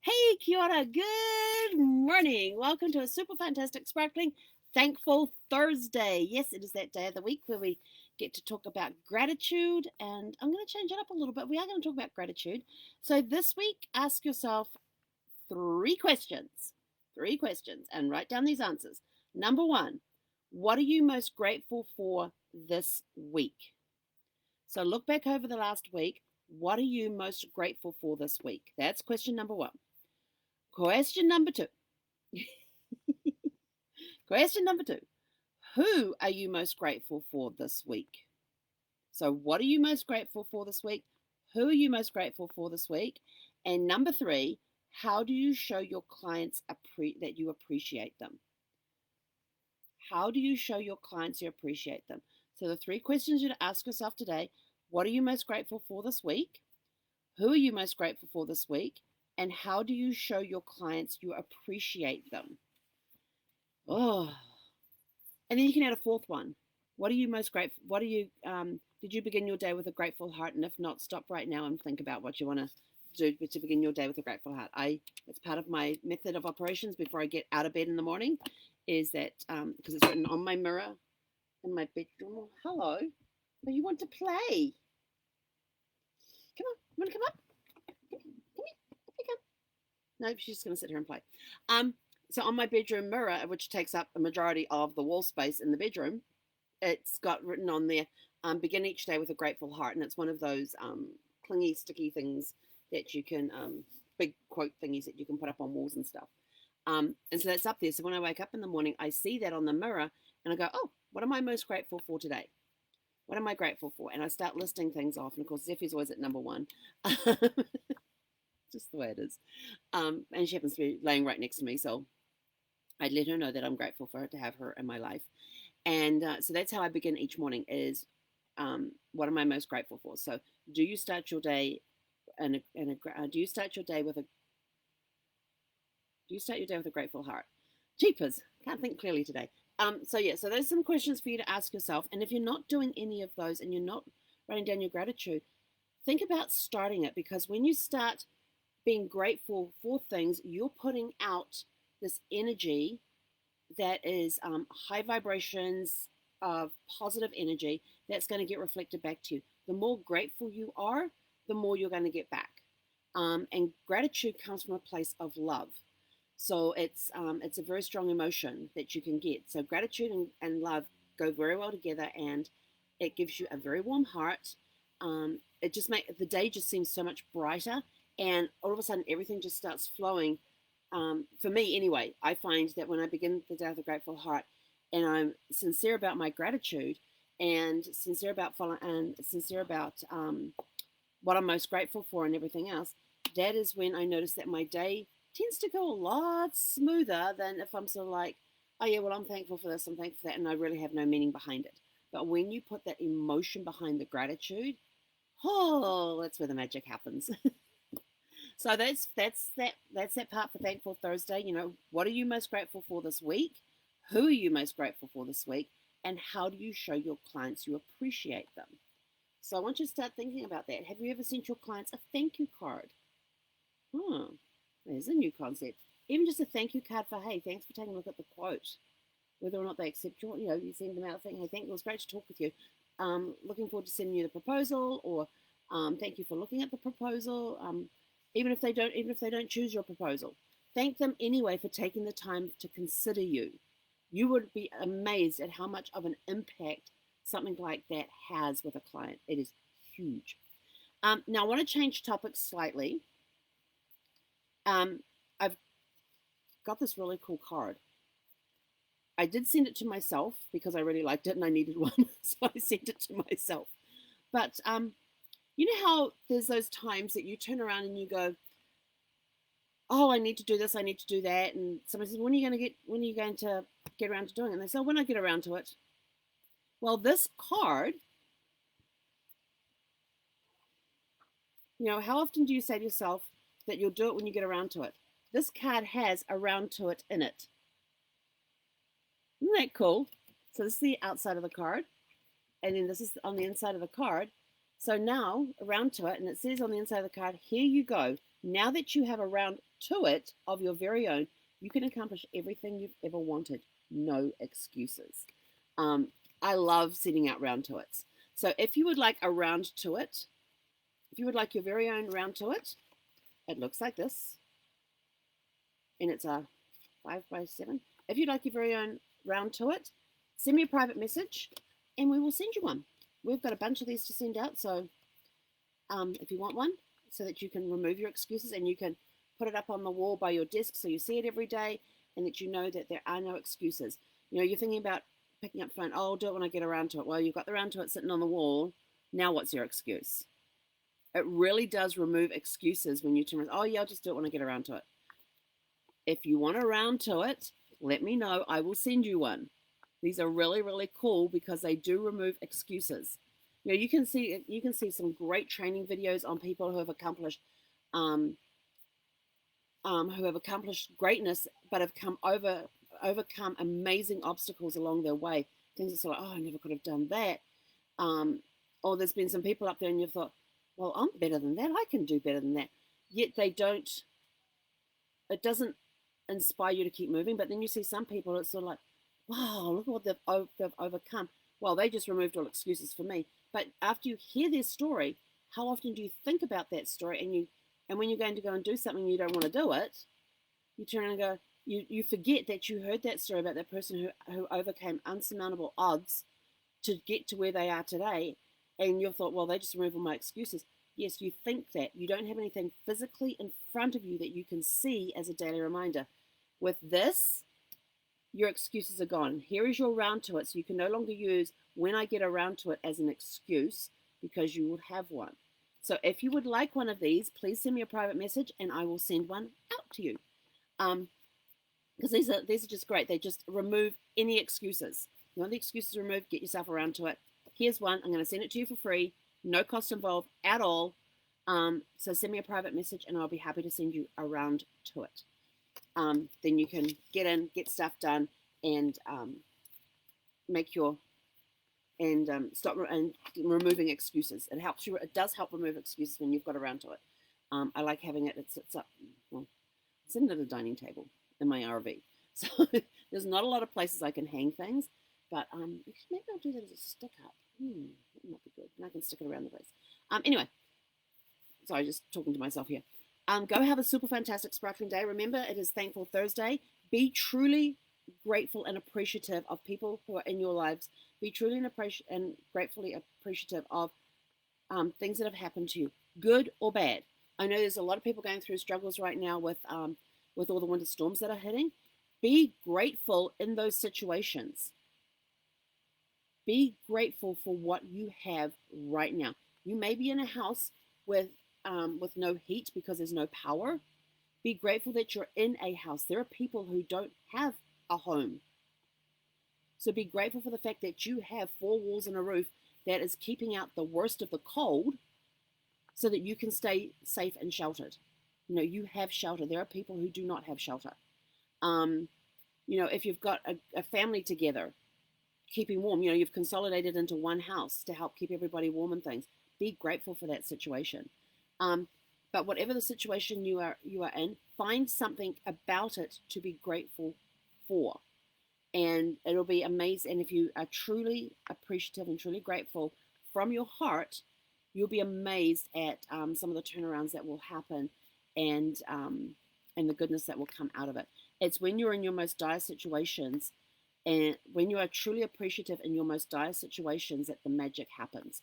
Hey, kia ora, good morning. Welcome to a super fantastic, sparkling, thankful Thursday. Yes, it is that day of the week where we get to talk about gratitude, and I'm going to change it up a little bit. We are going to talk about gratitude. So this week, ask yourself three questions. Three questions, and write down these answers. Number one, what are you most grateful for this week? So look back over the last week. What are you most grateful for this week? That's question number one. Question number two. Question number two. Who are you most grateful for this week? So, what are you most grateful for this week? Who are you most grateful for this week? And number three, how do you show your clients that you appreciate them? How do you show your clients you appreciate them? So, the three questions you to ask yourself today: what are you most grateful for this week? Who are you most grateful for this week? And how do you show your clients you appreciate them? Oh, and then you can add a fourth one. What are you most grateful? Did you begin your day with a grateful heart? And if not, stop right now and think about what you want to do to begin your day with a grateful heart. It's part of my method of operations before I get out of bed in the morning, is that because it's written on my mirror in my bedroom. Oh, hello. Oh, you want to play? Come on. You want to come up? Come here. Up you come. No, she's just going to sit here and play. So on my bedroom mirror, which takes up a majority of the wall space in the bedroom, it's got written on there, begin each day with a grateful heart. And it's one of those clingy, sticky things that you can, big quote thingies that you can put up on walls and stuff. And so that's up there. So when I wake up in the morning, I see that on the mirror and I go, oh, what am I most grateful for today? What am I grateful for? And I start listing things off. And of course, Zeffie's always at number one. Just the way it is. And she happens to be laying right next to me. So I'd let her know that I'm grateful for her to have her in my life. And so that's how I begin each morning is what am I most grateful for? So do you start your day do you start your day with a grateful heart? Jeepers, can't think clearly today. So there's some questions for you to ask yourself. And if you're not doing any of those and you're not writing down your gratitude, think about starting it, because when you start being grateful for things, you're putting out this energy that is high vibrations of positive energy that's going to get reflected back to you. The more grateful you are, the more you're going to get back. And gratitude comes from a place of love. So it's a very strong emotion that you can get. So gratitude and love go very well together, and it gives you a very warm heart. It just makes the day just seems so much brighter, and all of a sudden everything just starts flowing. For me anyway, I find that when I begin the day with a grateful heart and I'm sincere about my gratitude and sincere about what I'm most grateful for and everything else, that is when I notice that my day tends to go a lot smoother than if I'm sort of like, oh yeah, well, I'm thankful for this, I'm thankful for that, and I really have no meaning behind it. But when you put that emotion behind the gratitude, oh, that's where the magic happens. So that's that part for Thankful Thursday. You know, what are you most grateful for this week? Who are you most grateful for this week? And how do you show your clients you appreciate them? So I want you to start thinking about that. Have you ever sent your clients a thank you card? There's a new concept. Even just a thank you card for, hey, thanks for taking a look at the quote. Whether or not they accept your, you send them out saying, hey, thank you, it was great to talk with you. Looking forward to sending you the proposal, or thank you for looking at the proposal. Even if they don't choose your proposal, thank them anyway for taking the time to consider you. You would be amazed at how much of an impact something like that has with a client. It is huge. Now I want to change topics slightly. I've got this really cool card. I did send it to myself because I really liked it and I needed one, so I sent it to myself. But you know how there's those times that you turn around and you go, oh, I need to do this, I need to do that. And somebody says, when are you going to get around to doing it? And they say, oh, when I get around to it. Well, this card, how often do you say to yourself that you'll do it when you get around to it? This card has around to it in it. Isn't that cool? So this is the outside of the card. And then this is on the inside of the card. So now, around to it, and it says on the inside of the card, here you go. Now that you have a round to it of your very own, you can accomplish everything you've ever wanted. No excuses. Um, I love setting out round to it. So if you would like a round to it, if you would like your very own round to it, it looks like this. And it's a 5x7. If you'd like your very own round to it, send me a private message and we will send you one. We've got a bunch of these to send out, so if you want one, so that you can remove your excuses and you can put it up on the wall by your desk so you see it every day and that you know that there are no excuses. You know, you're thinking about picking up the phone, oh, I'll do it when I get around to it. Well, you've got the round to it sitting on the wall. Now what's your excuse? It really does remove excuses when you turn, oh yeah, I'll just do it when I get around to it. If you want a round to it, let me know. I will send you one. These are really, really cool because they do remove excuses. You know, you can see some great training videos on people who have accomplished greatness, but have overcome amazing obstacles along their way. Things that sort of, oh, I never could have done that. Or there's been some people up there and you've thought, well, I'm better than that. I can do better than that. Yet they don't. It doesn't inspire you to keep moving. But then you see some people, it's sort of like, wow, look at what they've overcome. Well, they just removed all excuses for me. But after you hear their story, how often do you think about that story? And when you're going to go and do something you don't want to do it, you turn and go, you forget that you heard that story about that person who overcame unsurmountable odds to get to where they are today. And you thought, well, they just removed all my excuses. Yes, you think that. You don't have anything physically in front of you that you can see as a daily reminder. With this, your excuses are gone. Here is your round to it. So you can no longer use when I get around to it as an excuse because you will have one. So if you would like one of these, please send me a private message and I will send one out to you. Because these are just great. They just remove any excuses. You want the excuses removed, get yourself around to it. Here's one. I'm going to send it to you for free. No cost involved at all. So send me a private message and I'll be happy to send you around to it. Then you can get in, get stuff done, and stop removing excuses. It helps you. It does help remove excuses when you've got around to it. I like having it. It sits up. Well, it's sitting at a dining table in my RV. So there's not a lot of places I can hang things, but maybe I'll do that as a stick up. That might be good. And I can stick it around the place. Anyway, sorry, just talking to myself here. Go have a super fantastic sparkling day. Remember, it is Thankful Thursday. Be truly grateful and appreciative of people who are in your lives. Be truly and gratefully appreciative of things that have happened to you, good or bad. I know there's a lot of people going through struggles right now with all the winter storms that are hitting. Be grateful in those situations. Be grateful for what you have right now. You may be in a house with no heat because there's no power. Be grateful that you're in a house. There are people who don't have a home. So be grateful for the fact that you have 4 walls and a roof that is keeping out the worst of the cold so that you can stay safe and sheltered. You know, you have shelter. There are people who do not have shelter. If you've got a family together, keeping warm, you've consolidated into one house to help keep everybody warm and things. Be grateful for that situation. But whatever the situation you are in, find something about it to be grateful for. And it'll be amazing. And if you are truly appreciative and truly grateful from your heart, you'll be amazed at some of the turnarounds that will happen and the goodness that will come out of it. It's when you're in your most dire situations and when you are truly appreciative in your most dire situations that the magic happens.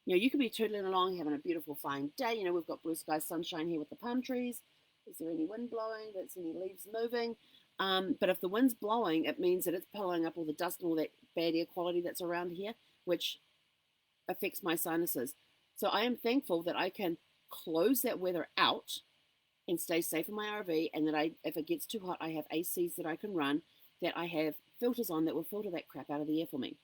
You could be tootling along, having a beautiful fine day. We've got blue sky sunshine here with the palm trees. Is there any wind blowing? Don't see any leaves moving. But if the wind's blowing, it means that it's pulling up all the dust and all that bad air quality that's around here, which affects my sinuses. So I am thankful that I can close that weather out and stay safe in my RV, and that if it gets too hot, I have ACs that I can run, that I have filters on that will filter that crap out of the air for me.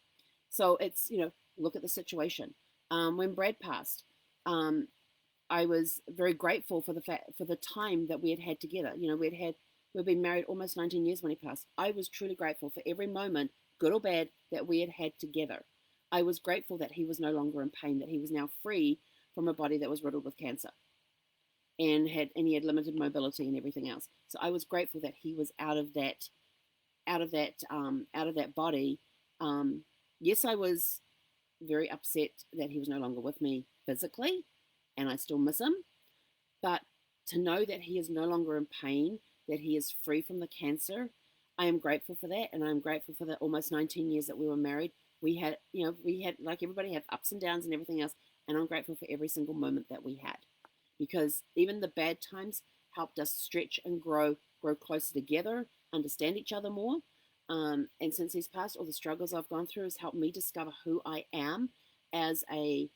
So it's, look at the situation. When Brad passed, I was very grateful for the time that we had together. We've been married almost 19 years when he passed. I was truly grateful for every moment, good or bad, that we had together. I was grateful that he was no longer in pain, that he was now free from a body that was riddled with cancer and he had limited mobility and everything else. So I was grateful that he was out of that body. Yes, I was very upset that he was no longer with me physically, and I still miss him. But to know that he is no longer in pain, that he is free from the cancer, I am grateful for that, and I'm grateful for the almost 19 years that we were married. We had like everybody have ups and downs and everything else, and I'm grateful for every single moment that we had, because even the bad times helped us stretch and grow closer together, understand each other more. And since he's passed, all the struggles I've gone through has helped me discover who I am as a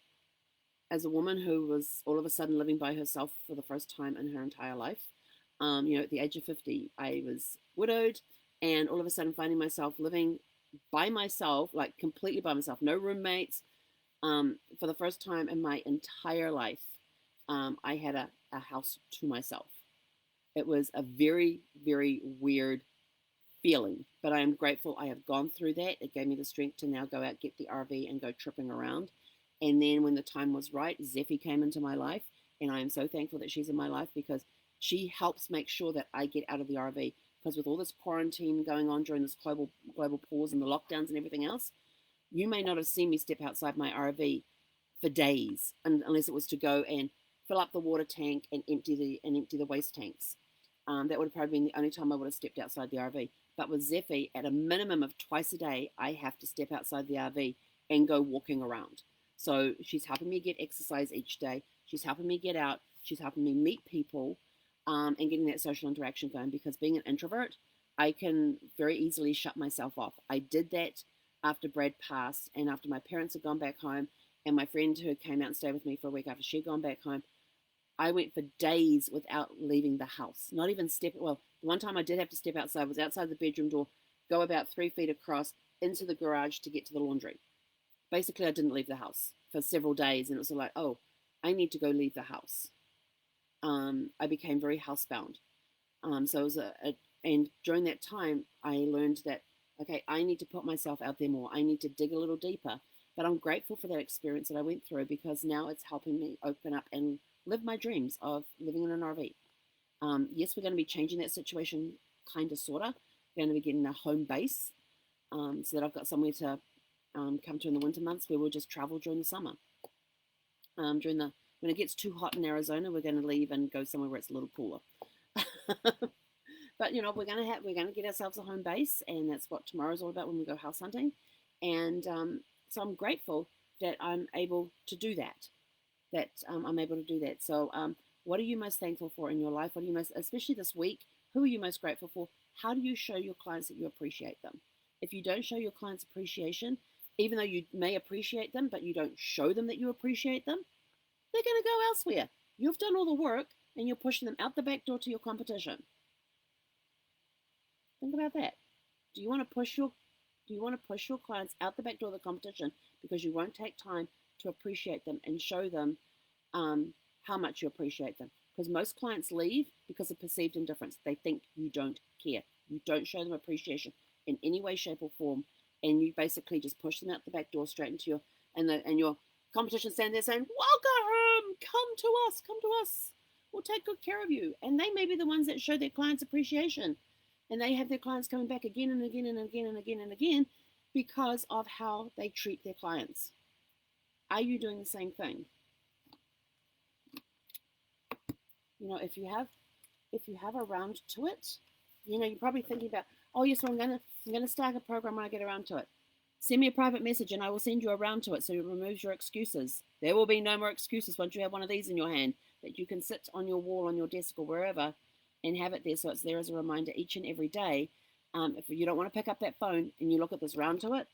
woman who was all of a sudden living by herself for the first time in her entire life. At the age of 50, I was widowed, and all of a sudden finding myself living by myself, like completely by myself, no roommates, for the first time in my entire life. I had a house to myself. It was a very, very weird feeling, but I am grateful I have gone through that. It gave me the strength to now go out, get the RV, and go tripping around. And then when the time was right, Zeffy came into my life, and I am so thankful that she's in my life because she helps make sure that I get out of the RV. Because with all this quarantine going on during this global pause and the lockdowns and everything else, you may not have seen me step outside my RV for days, unless it was to go and fill up the water tank and empty the waste tanks. That would have probably been the only time I would have stepped outside the RV. But with Zeffy, at a minimum of twice a day, I have to step outside the RV and go walking around. So she's helping me get exercise each day. She's helping me get out. She's helping me meet people, and getting that social interaction going. Because being an introvert, I can very easily shut myself off. I did that after Brad passed and after my parents had gone back home, and my friend who came out and stayed with me for a week after she'd gone back home, I went for days without leaving the house. Not even the one time I did have to step outside was outside the bedroom door, go about 3 feet across into the garage to get to the laundry. Basically, I didn't leave the house for several days, and it was like, oh, I need to go leave the house. I became very housebound. So it was and during that time, I learned that, okay, I need to put myself out there more. I need to dig a little deeper. But I'm grateful for that experience that I went through, because now it's helping me open up and live my dreams of living in an RV. Yes, we're going to be changing that situation, kind of, sort of. We're going to be getting a home base, so that I've got somewhere to come to in the winter months, where we'll just travel during the summer. When it gets too hot in Arizona, we're going to leave and go somewhere where it's a little cooler. But we're going to get ourselves a home base, and that's what tomorrow's all about when we go house hunting. And so I'm grateful that I'm able to do that. So, what are you most thankful for in your life? What are you especially this week? Who are you most grateful for? How do you show your clients that you appreciate them? If you don't show your clients appreciation, even though you may appreciate them, but you don't show them that you appreciate them, they're going to go elsewhere. You've done all the work, and you're pushing them out the back door to your competition. Think about that. Do you want to push your clients out the back door of the competition because you won't take time to appreciate them and show them how much you appreciate them? Because most clients leave because of perceived indifference. They think you don't care. You don't show them appreciation in any way, shape, or form, and you basically just push them out the back door straight into your competition standing there saying, "Welcome, come to us. We'll take good care of you." And they may be the ones that show their clients appreciation, and they have their clients coming back again and again and again and again and again because of how they treat their clients. Are you doing the same thing? If you have around to it, you're probably thinking about, oh yes, well, I'm gonna start a program when I get around to it. Send me a private message and I will send you around to it, so it removes your excuses. There will be no more excuses once you have one of these in your hand that you can sit on your wall, on your desk, or wherever, and have it there, so it's there as a reminder each and every day. If you don't want to pick up that phone and you look at this round to it,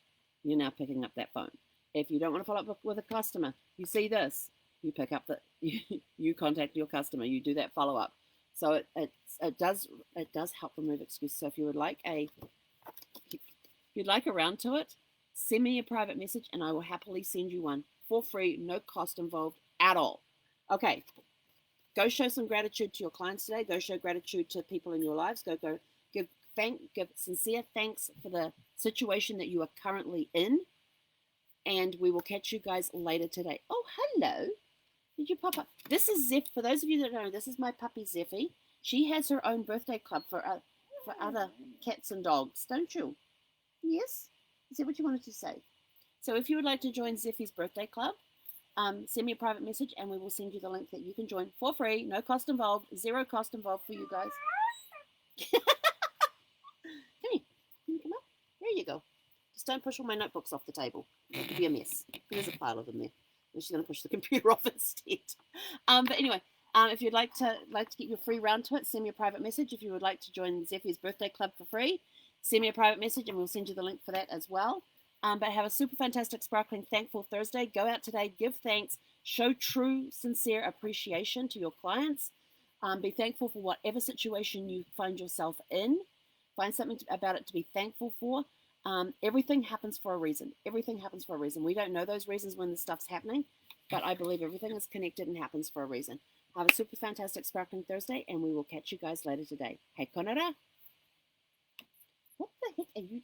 you're now picking up that phone. If you don't want to follow up with a customer, you see this, you pick up you contact your customer, you do that follow up. So it does help remove excuses. So if you'd like a round to it, send me a private message and I will happily send you one for free, no cost involved at all. Okay, go show some gratitude to your clients today. Go show gratitude to people in your lives. Go give sincere thanks for the situation that you are currently in, And we will catch you guys later today. Oh, hello. Did you pop up? This is Zeph. For those of you that don't know, this is my puppy Zeffy. She has her own birthday club for other cats and dogs, don't you? Yes? Is that what you wanted to say? So if you would like to join Zeffy's birthday club, send me a private message and we will send you the link that you can join for free. No cost involved. Zero cost involved for you guys. Come here. Can you come up? There you go. Just don't push all my notebooks off the table. It'll be a mess. There's a pile of them there. And she's going to push the computer off instead. But anyway, if you'd like to get your free round to it, send me a private message. If you would like to join Zeffy's birthday club for free, send me a private message and we'll send you the link for that as well. But have a super fantastic, sparkling, thankful Thursday. Go out today, give thanks, show true, sincere appreciation to your clients. Be thankful for whatever situation you find yourself in. Find something about it to be thankful for. Everything happens for a reason. Everything happens for a reason. We don't know those reasons when the stuff's happening, but I believe everything is connected and happens for a reason. Have a super fantastic, sparkling Thursday, and we will catch you guys later today. Hey, konara. What the heck are you